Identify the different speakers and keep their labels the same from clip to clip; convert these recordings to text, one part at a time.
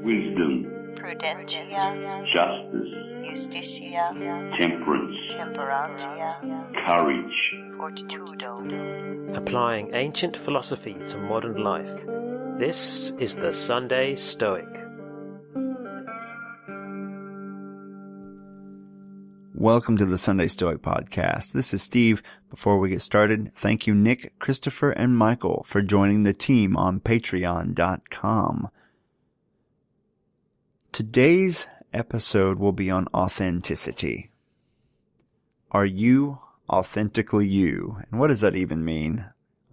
Speaker 1: wisdom,
Speaker 2: prudentia,
Speaker 1: justice,
Speaker 2: justitia,
Speaker 1: temperance,
Speaker 2: temperantia,
Speaker 1: courage.
Speaker 2: fortitudo.
Speaker 3: Applying ancient philosophy to modern life. This is the Sunday Stoic.
Speaker 4: Welcome to the Sunday Stoic Podcast. This is Steve. Before we get started, thank you Nick, Christopher, and Michael for joining the team on Patreon.com. Today's episode will be on authenticity. Are you authentically you? And what does that even mean?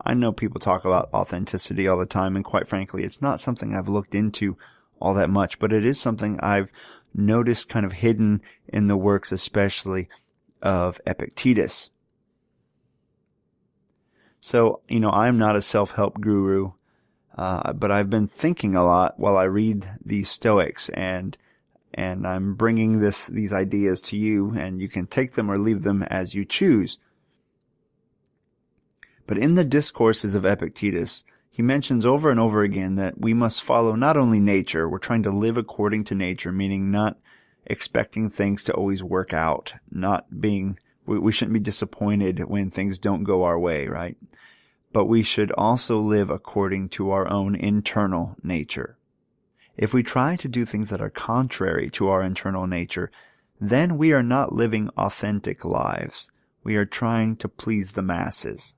Speaker 4: I know people talk about authenticity all the time, and quite frankly, it's not something I've looked into all that much, but it is something I've noticed kind of hidden in the works, especially of Epictetus. So, I'm not a self-help guru, but I've been thinking a lot while I read these Stoics, and I'm bringing these ideas to you, and you can take them or leave them as you choose. But in the discourses of Epictetus, he mentions over and over again that we must follow not only nature, we're trying to live according to nature, meaning not expecting things to always work out, we shouldn't be disappointed when things don't go our way, right? But we should also live according to our own internal nature. If we try to do things that are contrary to our internal nature, then we are not living authentic lives. We are trying to please the masses.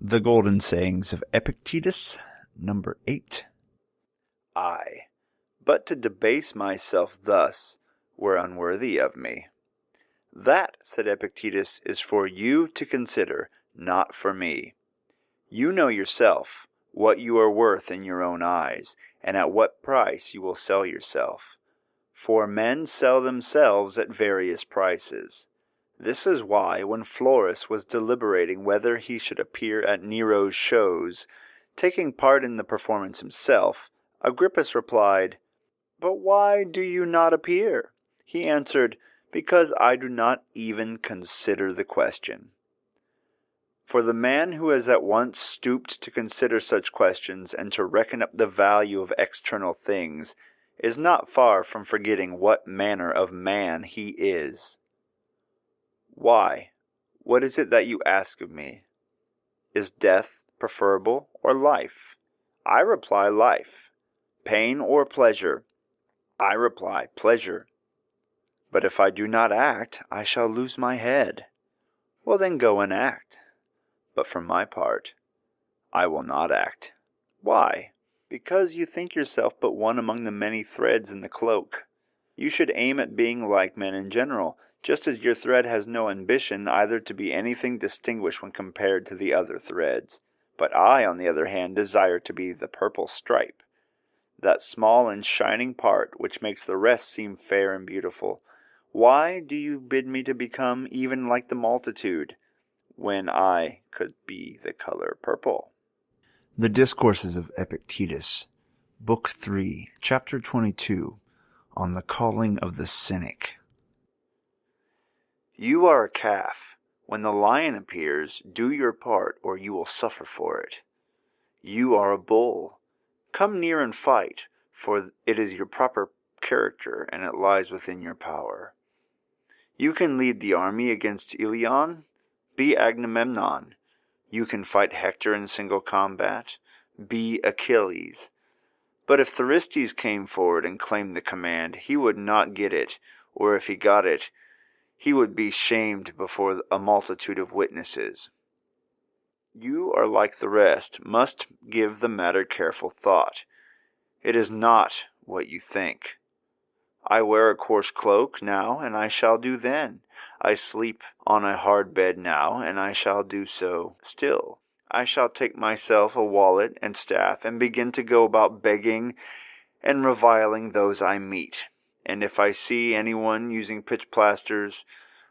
Speaker 4: The Golden Sayings of Epictetus, number 8. But to debase myself thus were unworthy of me. That, said Epictetus, is for you to consider, not for me. You know yourself, what you are worth in your own eyes, and at what price you will sell yourself. For men sell themselves at various prices. This is why, when Florus was deliberating whether he should appear at Nero's shows, taking part in the performance himself, Agrippus replied, "But why do you not appear?" He answered, "Because I do not even consider the question." For the man who has at once stooped to consider such questions and to reckon up the value of external things is not far from forgetting what manner of man he is. Why? What is it that you ask of me? Is death preferable or life? I reply life. Pain or pleasure? I reply pleasure. But if I do not act, I shall lose my head. Well, then go and act. But for my part, I will not act. Why? Because you think yourself but one among the many threads in the cloak. You should aim at being like men in general, just as your thread has no ambition either to be anything distinguished when compared to the other threads. But I, on the other hand, desire to be the purple stripe, that small and shining part which makes the rest seem fair and beautiful. Why do you bid me to become even like the multitude, when I could be the color purple? The Discourses of Epictetus, Book 3, Chapter 22, on the Calling of the Cynic. You are a calf. When the lion appears, do your part, or you will suffer for it. You are a bull. Come near and fight, for it is your proper character, and it lies within your power. You can lead the army against Ilion. Be Agamemnon. You can fight Hector in single combat. Be Achilles. But if Thyestes came forward and claimed the command, he would not get it, or if he got it, he would be shamed before a multitude of witnesses. You are like the rest, must give the matter careful thought. It is not what you think. I wear a coarse cloak now, and I shall do then. I sleep on a hard bed now, and I shall do so still. I shall take myself a wallet and staff, and begin to go about begging and reviling those I meet. And if I see anyone using pitch plasters,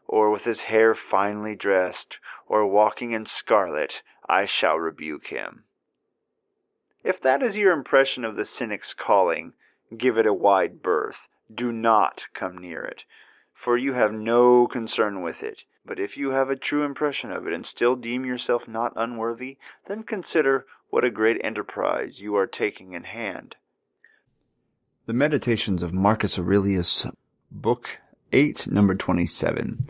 Speaker 4: or with his hair finely dressed, or walking in scarlet, I shall rebuke him. If that is your impression of the cynic's calling, give it a wide berth. Do not come near it, for you have no concern with it. But if you have a true impression of it, and still deem yourself not unworthy, then consider What a great enterprise you are taking in hand.
Speaker 5: The Meditations of Marcus Aurelius, Book 8, number 27.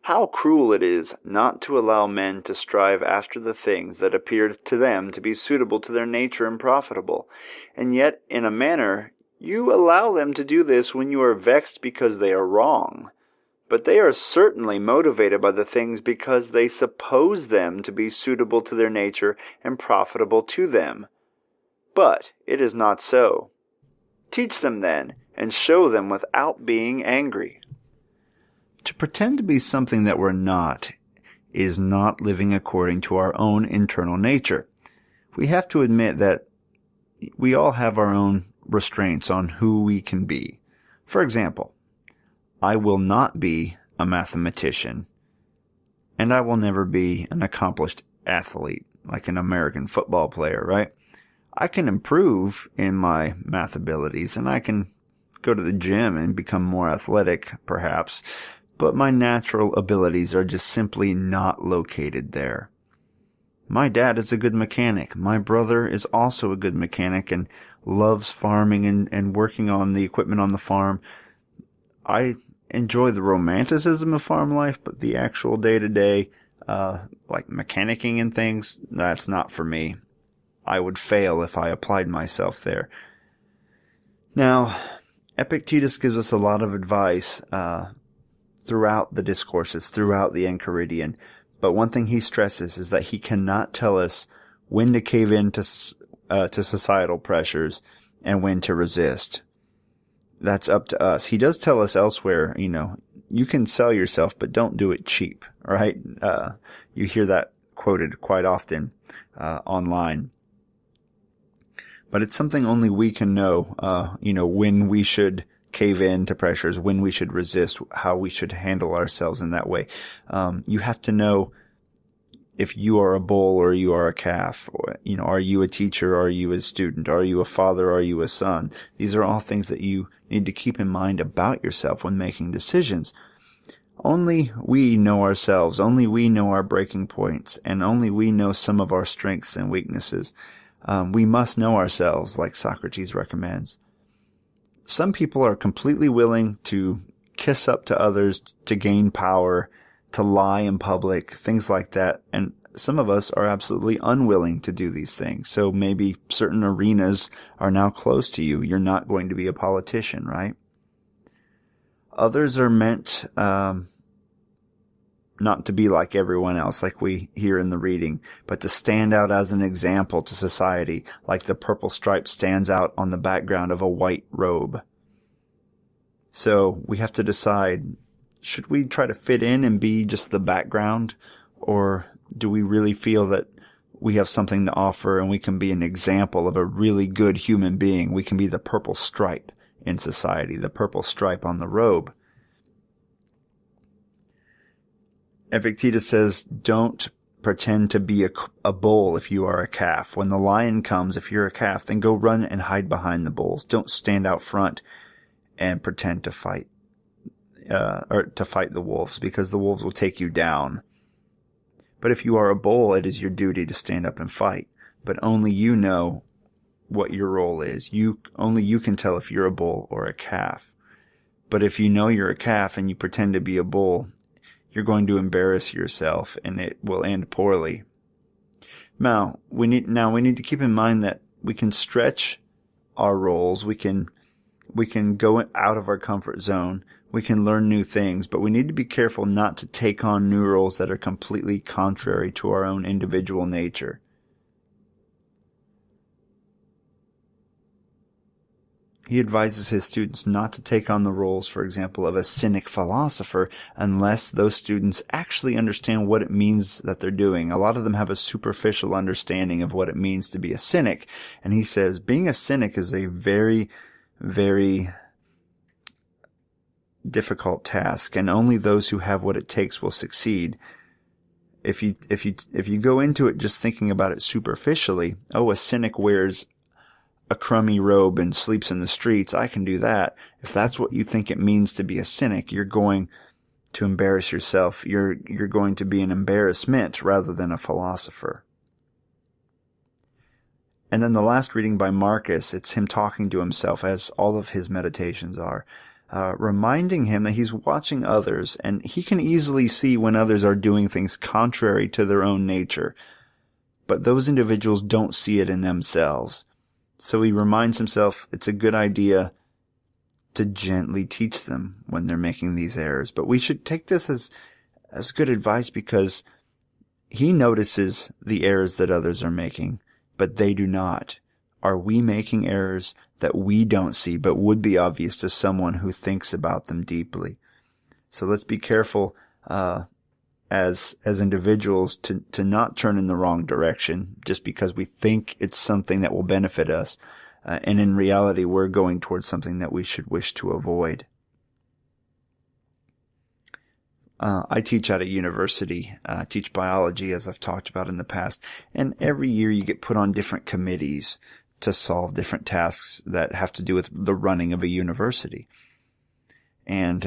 Speaker 4: How cruel it is not to allow men to strive after the things that appear to them to be suitable to their nature and profitable, and yet, in a manner, you allow them to do this when you are vexed because they are wrong. But they are certainly motivated by the things because they suppose them to be suitable to their nature and profitable to them. But it is not so. Teach them then, and show them without being angry.
Speaker 5: To pretend to be something that we're not is not living according to our own internal nature. We have to admit that we all have our own restraints on who we can be. For example, I will not be a mathematician, and I will never be an accomplished athlete, like an American football player, right? I can improve in my math abilities, and I can go to the gym and become more athletic, perhaps, but my natural abilities are just simply not located there. My dad is a good mechanic. My brother is also a good mechanic and loves farming and working on the equipment on the farm. I enjoy the romanticism of farm life, but the actual day-to-day, like mechanicking and things, that's not for me. I would fail if I applied myself there. Now, Epictetus gives us a lot of advice throughout the discourses, throughout the Enchiridion, but one thing he stresses is that he cannot tell us when to cave in to societal pressures and when to resist. That's up to us. He does tell us elsewhere, you can sell yourself, but don't do it cheap, right? You hear that quoted quite often online. But it's something only we can know, when we should cave in to pressures, when we should resist, how we should handle ourselves in that way. You have to know if you are a bull or you are a calf, or, are you a teacher, are you a student, are you a father, are you a son? These are all things that you need to keep in mind about yourself when making decisions. Only we know ourselves, only we know our breaking points, and only we know some of our strengths and weaknesses. We must know ourselves, like Socrates recommends. Some people are completely willing to kiss up to others to gain power, to lie in public, things like that. And some of us are absolutely unwilling to do these things. So maybe certain arenas are now close to you. You're not going to be a politician, right? Others are meant not to be like everyone else, like we hear in the reading, but to stand out as an example to society, like the purple stripe stands out on the background of a white robe. So we have to decide, should we try to fit in and be just the background, or do we really feel that we have something to offer and we can be an example of a really good human being? We can be the purple stripe in society, the purple stripe on the robe. Epictetus says, don't pretend to be a bull if you are a calf. When the lion comes, if you're a calf, then go run and hide behind the bulls. Don't stand out front and pretend to fight, or to fight the wolves, because the wolves will take you down. But if you are a bull, it is your duty to stand up and fight. But only you know what your role is. Only you can tell if you're a bull or a calf. But if you know you're a calf and you pretend to be a bull, you're going to embarrass yourself, and it will end poorly. Now, we need to keep in mind that we can stretch our roles. We can go out of our comfort zone. We can learn new things, but we need to be careful not to take on new roles that are completely contrary to our own individual nature. He advises his students not to take on the roles, for example, of a cynic philosopher unless those students actually understand what it means that they're doing. A lot of them have a superficial understanding of what it means to be a cynic. And he says being a cynic is a very, very difficult task, and only those who have what it takes will succeed. If you go into it just thinking about it superficially, a cynic wears a crummy robe and sleeps in the streets, I can do that. If that's what you think it means to be a cynic, you're going to embarrass yourself. You're going to be an embarrassment rather than a philosopher. And then the last reading by Marcus, it's him talking to himself, as all of his meditations are, reminding him that he's watching others, and he can easily see when others are doing things contrary to their own nature. But those individuals don't see it in themselves. So he reminds himself it's a good idea to gently teach them when they're making these errors. But we should take this as good advice, because he notices the errors that others are making, but they do not. Are we making errors that we don't see but would be obvious to someone who thinks about them deeply? So let's be careful as individuals to not turn in the wrong direction just because we think it's something that will benefit us. And in reality, we're going towards something that we should wish to avoid. I teach at a university, teach biology, as I've talked about in the past, and every year you get put on different committees to solve different tasks that have to do with the running of a university. And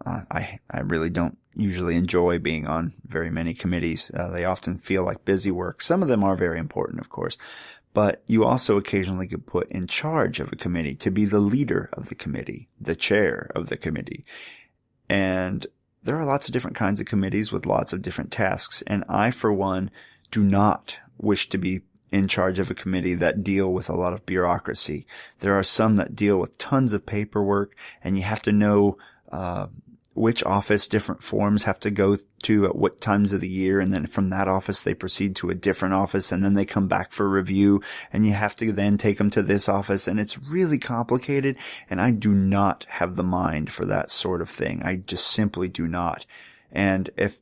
Speaker 5: I really don't usually enjoy being on very many committees. They often feel like busy work. Some of them are very important, of course, but you also occasionally get put in charge of a committee to be the leader of the committee, the chair of the committee. And there are lots of different kinds of committees with lots of different tasks, and I, for one, do not wish to be in charge of a committee that deal with a lot of bureaucracy. There are some that deal with tons of paperwork, and you have to know which office different forms have to go to at what times of the year, and then from that office they proceed to a different office, and then they come back for review, and you have to then take them to this office, and it's really complicated, and I do not have the mind for that sort of thing. I just simply do not. And if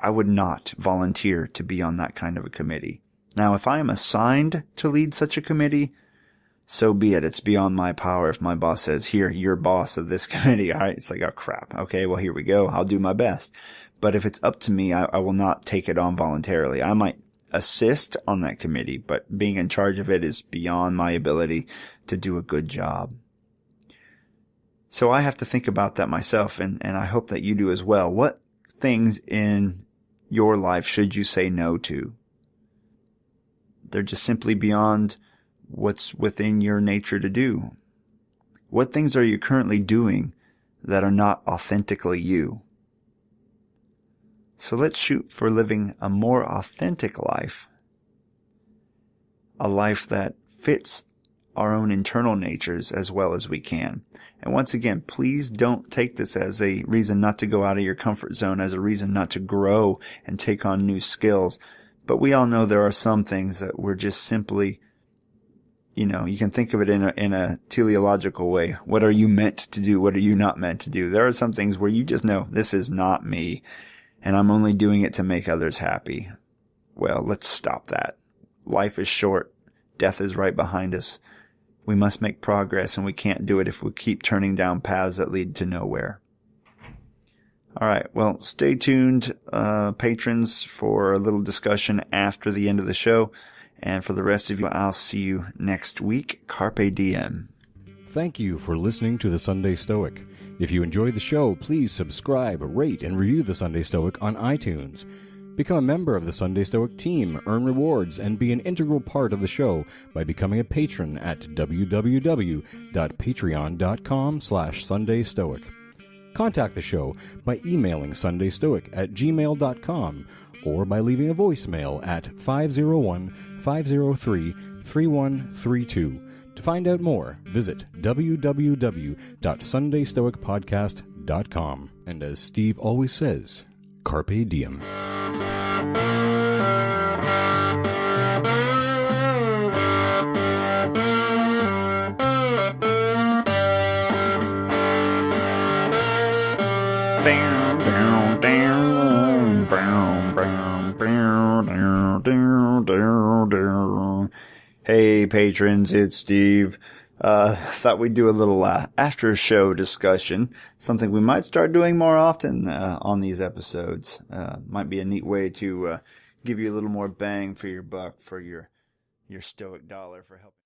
Speaker 5: I would not volunteer to be on that kind of a committee. Now, if I am assigned to lead such a committee, so be it. It's beyond my power. If my boss says, here, you're boss of this committee, all right, it's like, oh crap. Okay, well, here we go. I'll do my best. But if it's up to me, I will not take it on voluntarily. I might assist on that committee, but being in charge of it is beyond my ability to do a good job. So I have to think about that myself, and I hope that you do as well. What things in your life should you say no to? They're just simply beyond what's within your nature to do. What things are you currently doing that are not authentically you? So let's shoot for living a more authentic life, a life that fits our own internal natures as well as we can. And once again, please don't take this as a reason not to go out of your comfort zone, as a reason not to grow and take on new skills. But we all know there are some things that we're just simply, you can think of it in a teleological way. What are you meant to do? What are you not meant to do? There are some things where you just know, this is not me, and I'm only doing it to make others happy. Well, let's stop that. Life is short. Death is right behind us. We must make progress, and we can't do it if we keep turning down paths that lead to nowhere. All right, well, stay tuned, patrons, for a little discussion after the end of the show. And for the rest of you, I'll see you next week. Carpe diem.
Speaker 6: Thank you for listening to The Sunday Stoic. If you enjoyed the show, please subscribe, rate, and review The Sunday Stoic on iTunes. Become a member of the Sunday Stoic team, earn rewards, and be an integral part of the show by becoming a patron at www.patreon.com/SundayStoic. Contact the show by emailing sundaystoic@gmail.com or by leaving a voicemail at 501-503-3132. To find out more, visit www.sundaystoicpodcast.com. And as Steve always says, carpe diem.
Speaker 5: Hey patrons, it's Steve. Thought we'd do a little after show discussion, something we might start doing more often on these episodes. Might be a neat way to give you a little more bang for your buck, for your Stoic dollar, for helping.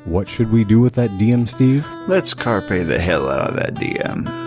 Speaker 6: What should we do with that DM, Steve?
Speaker 5: Let's carpe the hell out of that DM.